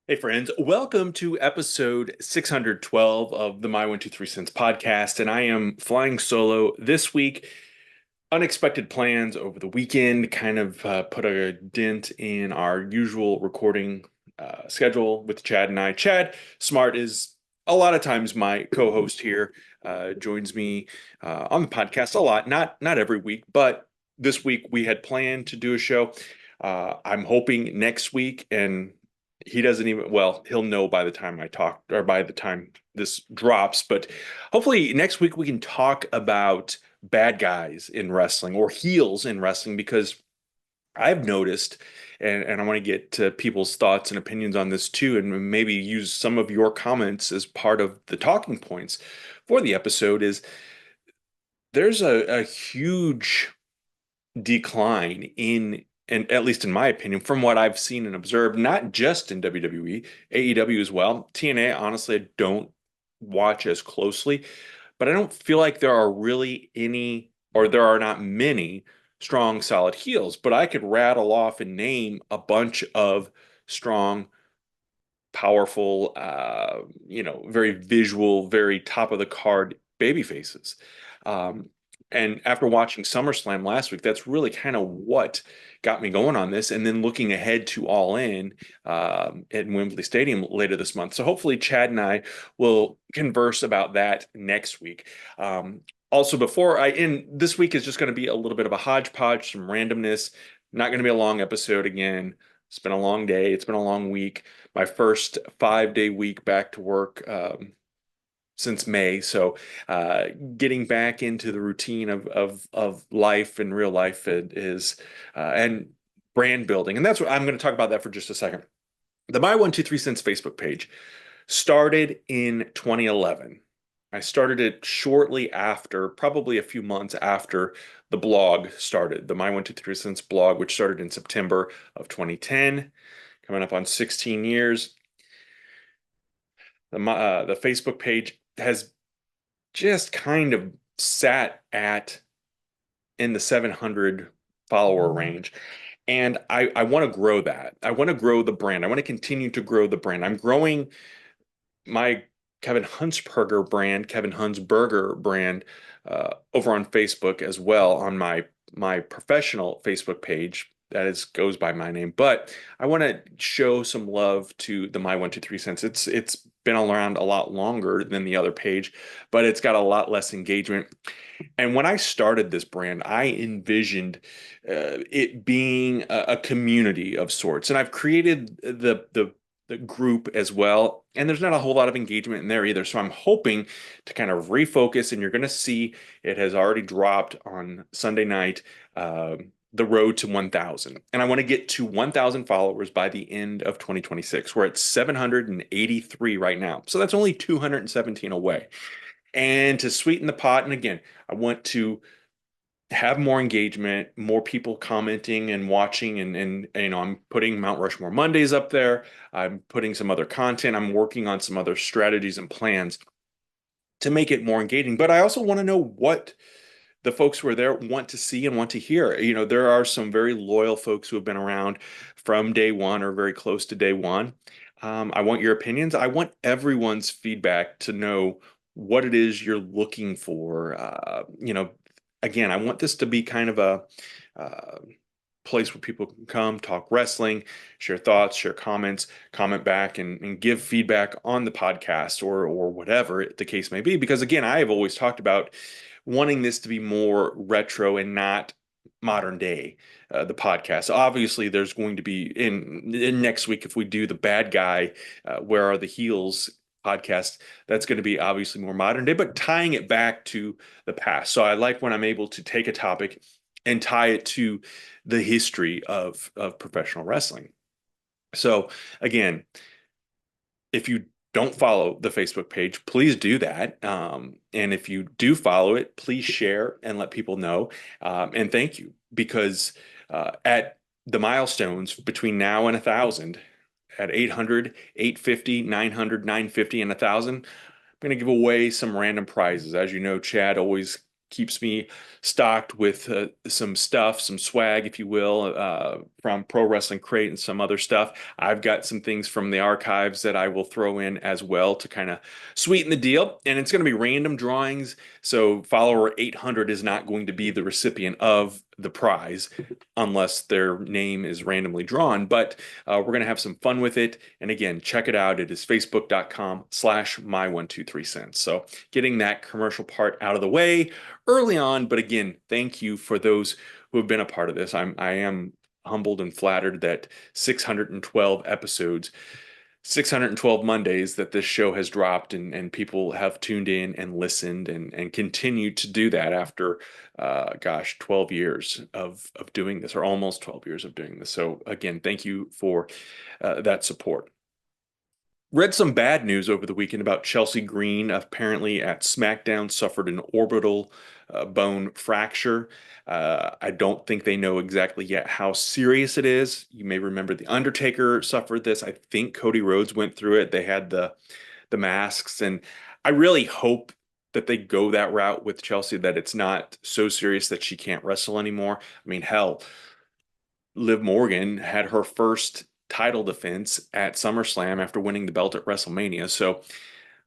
Hey friends, welcome to episode 612 of the My 123 Cents podcast. And I am flying solo this week. Unexpected plans over the weekend kind of put a dent in our usual recording schedule with Chad and I. Chad Smart is a lot of times my co-host here, joins me on the podcast a lot, not every week, but this week we had planned to do a show. I'm hoping next week, and he doesn't even, well, he'll know by the time I talk or by the time this drops, but hopefully next week we can talk about bad guys in wrestling or heels in wrestling because I've noticed, and I want to get to people's thoughts and opinions on this too, and maybe use some of your comments as part of the talking points for the episode, is there's a huge decline in, and at least in my opinion, from what I've seen and observed, not just in WWE, AEW as well. TNA, honestly, I don't watch as closely, but I don't feel like there are really any, or there are not many strong, solid heels. But I could rattle off and name a bunch of strong, powerful, very visual, very top of the card baby faces. Um, and after watching SummerSlam last week, that's really kind of what got me going on this. And then looking ahead to All In at Wembley Stadium later this month. So hopefully, Chad and I will converse about that next week. Also, before I end, this week is just going to be a little bit of a hodgepodge, some randomness. Not going to be a long episode again. It's been a long day. It's been a long week. My first 5-day week back to work since May. So uh, getting back into the routine of life and real life is and brand building. And that's what I'm going to talk about that for just a second. The My 123 Cents Facebook page started in 2011. I started it shortly after, probably a few months after the blog started, the My 123 Cents blog, which started in September of 2010, coming up on 16 years. The Facebook page has just kind of sat at in the 700 follower range. And I want to grow that. I want to grow the brand. I want to continue to grow the brand. I'm growing my Kevin Hunsberger brand over on Facebook as well on my professional Facebook page that is goes by my name. But I want to show some love to the My 123 Cents. It's been around a lot longer than the other page, but it's got a lot less engagement. And when I started this brand, I envisioned it being a community of sorts. And I've created the group as well. And there's not a whole lot of engagement in there either. So I'm hoping to kind of refocus. And you're going to see it has already dropped on Sunday night. The road to 1,000. And I want to get to 1,000 followers by the end of 2026. We're at 783 right now. So that's only 217 away. And to sweeten the pot, and again, I want to have more engagement, more people commenting and watching, and I'm putting Mount Rushmore Mondays up there. I'm putting some other content. I'm working on some other strategies and plans to make it more engaging. But I also want to know what the folks who are there want to see and want to hear. There are some very loyal folks who have been around from day one or very close to day one. I want your opinions. I want everyone's feedback to know what it is you're looking for. Again, I want this to be kind of a uh, place where people can come, talk wrestling, share thoughts, share comments, comment back, and give feedback on the podcast or whatever the case may be. Because again, I have always talked about wanting this to be more retro and not modern day. The podcast. Obviously, there's going to be in next week if we do the bad guy, where are the heels podcast. That's going to be obviously more modern day, but tying it back to the past. So I like when I'm able to take a topic and tie it to the history of professional wrestling. So again, if you don't follow the Facebook page, please do that. And if you do follow it, please share and let people know. And thank you because at the milestones between now and 1,000, at 800, 850, 900, 950, and 1,000, I'm going to give away some random prizes. As you know, Chad always keeps me stocked with some stuff, some swag, if you will, from Pro Wrestling Crate and some other stuff. I've got some things from the archives that I will throw in as well to kind of sweeten the deal. And it's going to be random drawings. So follower 800 is not going to be the recipient of the prize unless their name is randomly drawn. But we're going to have some fun with it. And again, check it out. It is facebook.com/my123cents. So getting that commercial part out of the way early on. But again, thank you for those who have been a part of this. I am humbled and flattered that 612 episodes, 612 Mondays that this show has dropped, and people have tuned in and listened and continue to do that after, 12 years of doing this, or almost 12 years of doing this. So again, thank you for that support. Read some bad news over the weekend about Chelsea Green. Apparently, at SmackDown, suffered an orbital bone fracture. I don't think they know exactly yet how serious it is. You may remember The Undertaker suffered this. I think Cody Rhodes went through it. They had the masks, and I really hope that they go that route with Chelsea, that it's not so serious that she can't wrestle anymore. I mean, hell, Liv Morgan had her first title defense at SummerSlam after winning the belt at WrestleMania. So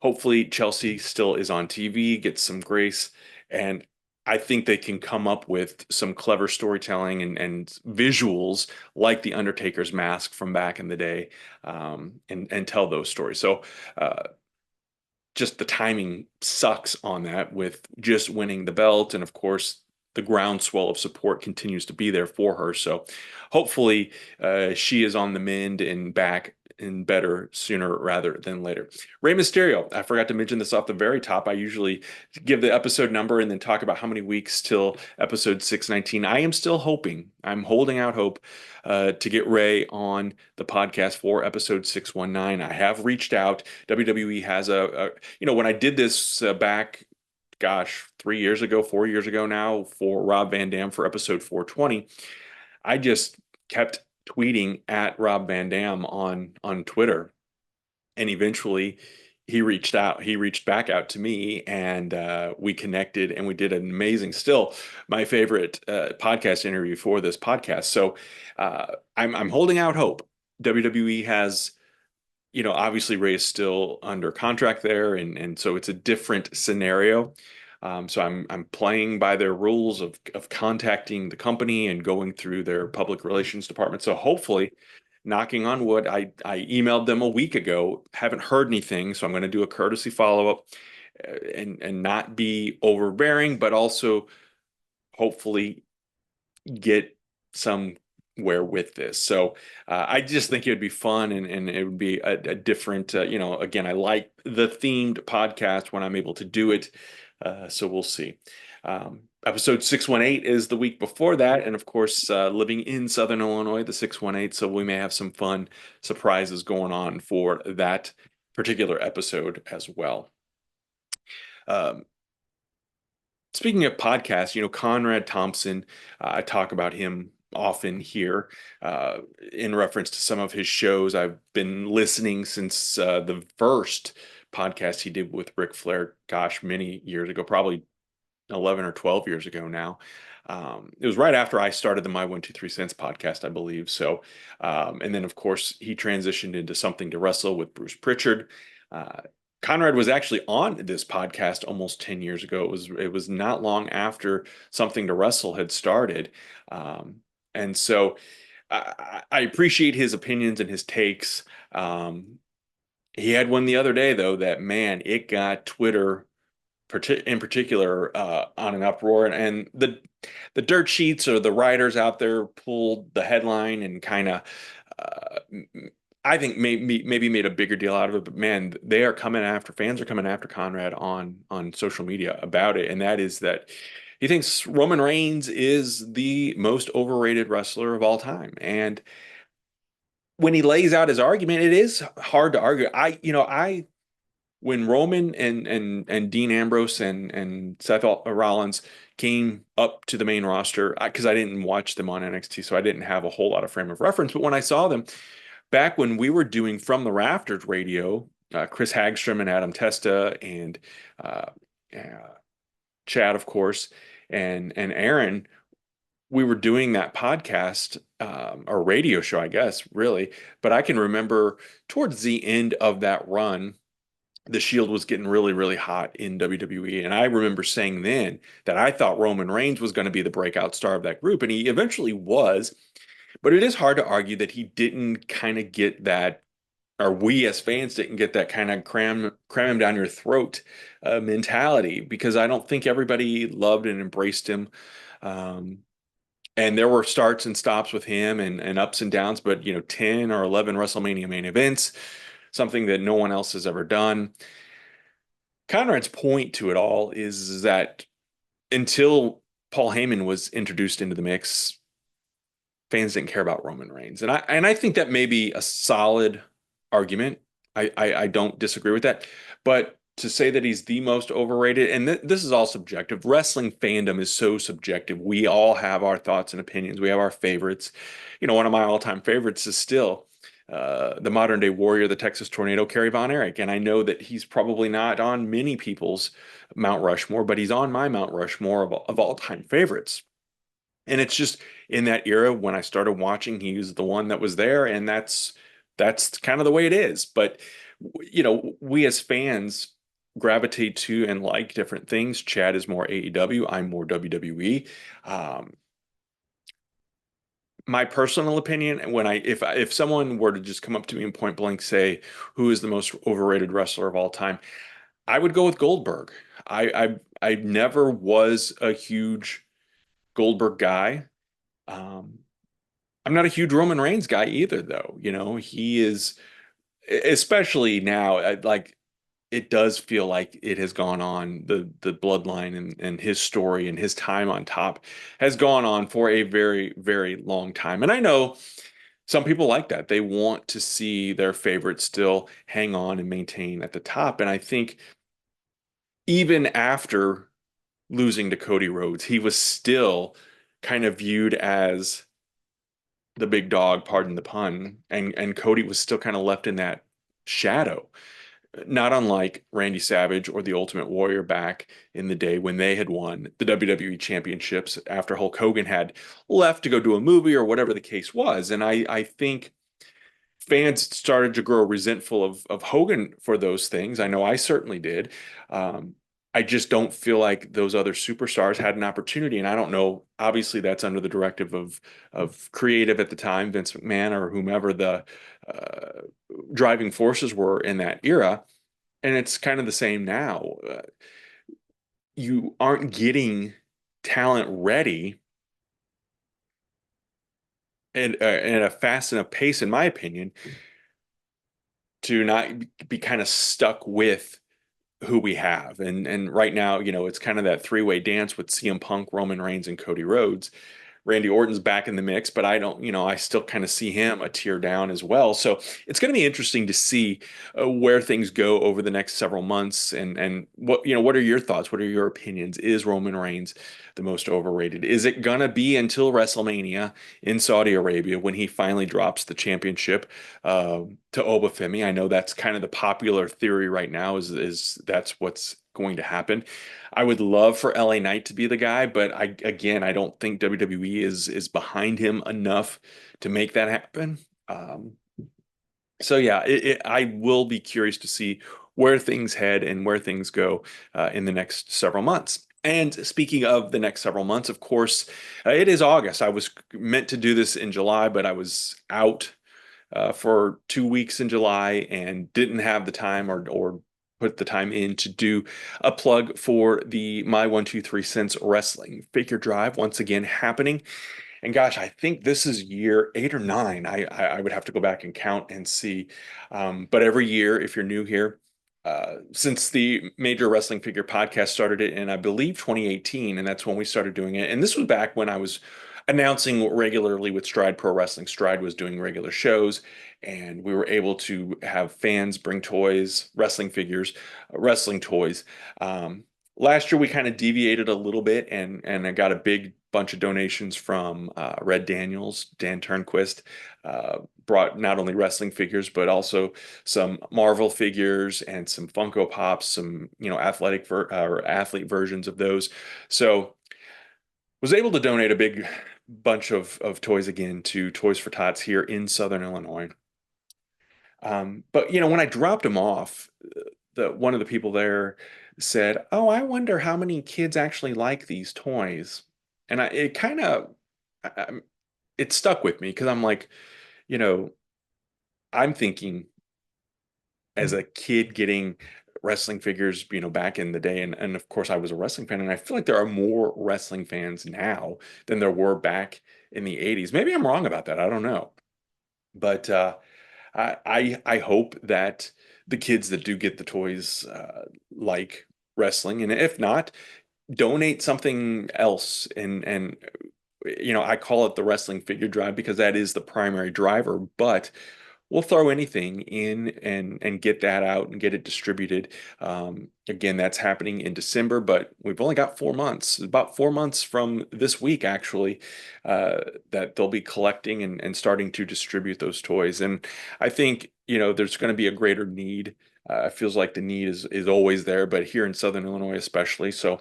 hopefully Chelsea still is on TV, gets some grace, and I think they can come up with some clever storytelling and visuals like the Undertaker's mask from back in the day, and tell those stories. So just the timing sucks on that with just winning the belt, and of course the groundswell of support continues to be there for her. So hopefully she is on the mend and back and better sooner rather than later. Rey Mysterio, I forgot to mention this off the very top. I usually give the episode number and then talk about how many weeks till episode 619. I am still hoping, I'm holding out hope to get Rey on the podcast for episode 619. I have reached out. WWE has when I did this back, gosh, 3 years ago, 4 years ago now, for Rob Van Dam for episode 420, I just kept tweeting at Rob Van Dam on Twitter, and eventually he reached out. He reached back out to me, and we connected, and we did an amazing, still my favorite podcast interview for this podcast. So I'm holding out hope. WWE has, obviously Ray is still under contract there, and so it's a different scenario. So I'm playing by their rules of contacting the company and going through their public relations department. So hopefully, knocking on wood, I emailed them a week ago, haven't heard anything, so I'm going to do a courtesy follow-up, and not be overbearing, but also hopefully get somewhere with this. So I just think it would be fun, and it would be a different, again, I like the themed podcast when I'm able to do it. So we'll see. Episode 618 is the week before that. And of course, living in Southern Illinois, the 618. So we may have some fun surprises going on for that particular episode as well. Um, Speaking of podcasts, Conrad Thompson, I talk about him often here in reference to some of his shows. I've been listening since the first podcast he did with Ric Flair, gosh, many years ago, probably 11 or 12 years ago now. It was right after I started the My 123 Cents podcast, I believe. So, and then of course he transitioned into Something to Wrestle with Bruce Pritchard. Uh, Conrad was actually on this podcast almost 10 years ago. It was not long after Something to Wrestle had started. And so I appreciate his opinions and his takes. He had one the other day, though, that, man, it got Twitter in particular on an uproar, and the dirt sheets or the writers out there pulled the headline and kind of uh, I think maybe made a bigger deal out of it. But man, they are coming after, fans are coming after Conrad on social media about it, and that is that he thinks Roman Reigns is the most overrated wrestler of all time. And when he lays out his argument, it is hard to argue. I when Roman and Dean Ambrose and Seth Rollins came up to the main roster, because I didn't watch them on NXT, so I didn't have a whole lot of frame of reference. But when I saw them back when we were doing From the Rafters radio, Chris Hagstrom and Adam Testa and uh, Chad, of course, and Aaron, we were doing that podcast or radio show, I guess, really. But I can remember towards the end of that run, the Shield was getting really, really hot in WWE. And I remember saying then that I thought Roman Reigns was going to be the breakout star of that group. And he eventually was. But it is hard to argue that he didn't kind of get that, or we as fans didn't get that kind of cram him down your throat mentality, because I don't think everybody loved and embraced him. Um, and there were starts and stops with him and ups and downs, but 10 or 11 WrestleMania main events, something that no one else has ever done. Conrad's point to it all is that until Paul Heyman was introduced into the mix, fans didn't care about Roman Reigns. And I think that may be a solid argument. I don't disagree with that. But to say that he's the most overrated, and this is all subjective. Wrestling fandom is so subjective. We all have our thoughts and opinions. We have our favorites. One of my all-time favorites is still the modern day warrior, the Texas Tornado, Kerry Von Erich. And I know that he's probably not on many people's Mount Rushmore, but he's on my Mount Rushmore of all-time favorites. And it's just in that era when I started watching, he was the one that was there, and that's kind of the way it is. But we as fans gravitate to and like different things. Chad is more AEW, I'm more WWE. Um, my personal opinion, when if someone were to just come up to me and point blank say who is the most overrated wrestler of all time, I would go with Goldberg. I never was a huge Goldberg guy. Um, I'm not a huge Roman Reigns guy either, though. He is, especially now, like it does feel like it has gone on, the bloodline and his story and his time on top has gone on for a very, very long time. And I know some people like that. They want to see their favorite still hang on and maintain at the top. And I think even after losing to Cody Rhodes, he was still kind of viewed as the big dog, pardon the pun, and Cody was still kind of left in that shadow, not unlike Randy Savage or the Ultimate Warrior back in the day when they had won the WWE championships after Hulk Hogan had left to go do a movie or whatever the case was. And I think fans started to grow resentful of Hogan for those things. I know I certainly did. Um, I just don't feel like those other superstars had an opportunity, and I don't know. Obviously, that's under the directive of creative at the time, Vince McMahon or whomever the uh, driving forces were in that era, and it's kind of the same now. You aren't getting talent ready and at a fast enough pace, in my opinion, to not be kind of stuck with who we have. And right now, it's kind of that three-way dance with CM Punk, Roman Reigns, and Cody Rhodes. Randy Orton's back in the mix, but I don't, I still kind of see him a tier down as well. So it's going to be interesting to see where things go over the next several months. And what are your thoughts? What are your opinions? Is Roman Reigns the most overrated? Is it going to be until WrestleMania in Saudi Arabia when he finally drops the championship to Obafemi? I know that's kind of the popular theory right now is that's what's going to happen. I would love for LA Knight to be the guy, but I don't think WWE is behind him enough to make that happen. Um, so yeah, I will be curious to see where things head and where things go in the next several months. And speaking of the next several months, of course, it is August. I was meant to do this in July, but I was out for 2 weeks in July and didn't have the time or put the time in to do a plug for the My 123 Cents Wrestling Figure Drive once again happening. And gosh, I think this is year 8 or 9. I would have to go back and count and see. But every year, if you're new here, since the Major Wrestling Figure Podcast started it in, I believe, 2018, and that's when we started doing it. And this was back when I was announcing regularly with Stride Pro Wrestling. Stride was doing regular shows, and we were able to have fans bring toys, wrestling figures, wrestling toys. Last year we kind of deviated a little bit and I got a big bunch of donations from Red Daniels, Dan Turnquist, uh, brought not only wrestling figures but also some Marvel figures and some Funko Pops, some athletic or athlete versions of those. So was able to donate a big bunch of toys again to Toys for Tots here in Southern Illinois. But when I dropped them off, the one of the people there said, "Oh, I wonder how many kids actually like these toys." And it kind of it stuck with me because I'm like, you know, I'm thinking as a kid getting wrestling figures, back in the day, and of course I was a wrestling fan, and I feel like there are more wrestling fans now than there were back in the 80s. Maybe I'm wrong about that. I don't know. But I hope that the kids that do get the toys like wrestling, and if not, donate something else. And I call it the wrestling figure drive because that is the primary driver, but we'll throw anything in and get that out and get it distributed. Again, that's happening in December, but we've only got 4 months, about 4 months from this week, actually, uh, that they'll be collecting and starting to distribute those toys. And I think, there's going to be a greater need. It feels like the need is always there, but here in Southern Illinois, especially. So,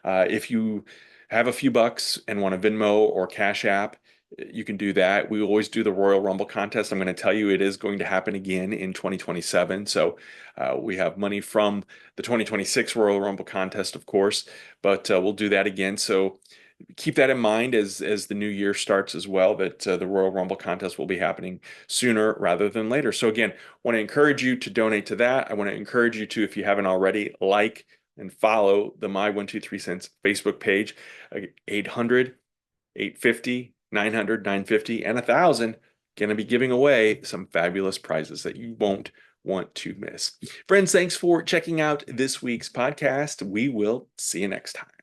if you have a few bucks and want to Venmo or Cash App, you can do that. We always do the Royal Rumble contest. I'm going to tell you it is going to happen again in 2027. So we have money from the 2026 Royal Rumble contest, of course, but we'll do that again. So keep that in mind as the new year starts as well, that the Royal Rumble contest will be happening sooner rather than later. So again, want to encourage you to donate to that. I want to encourage you to, if you haven't already, like and follow the My 123 Cents Facebook page, 800 850 900 950 and 1,000. Going to be giving away some fabulous prizes that you won't want to miss. Friends, thanks for checking out this week's podcast. We will see you next time.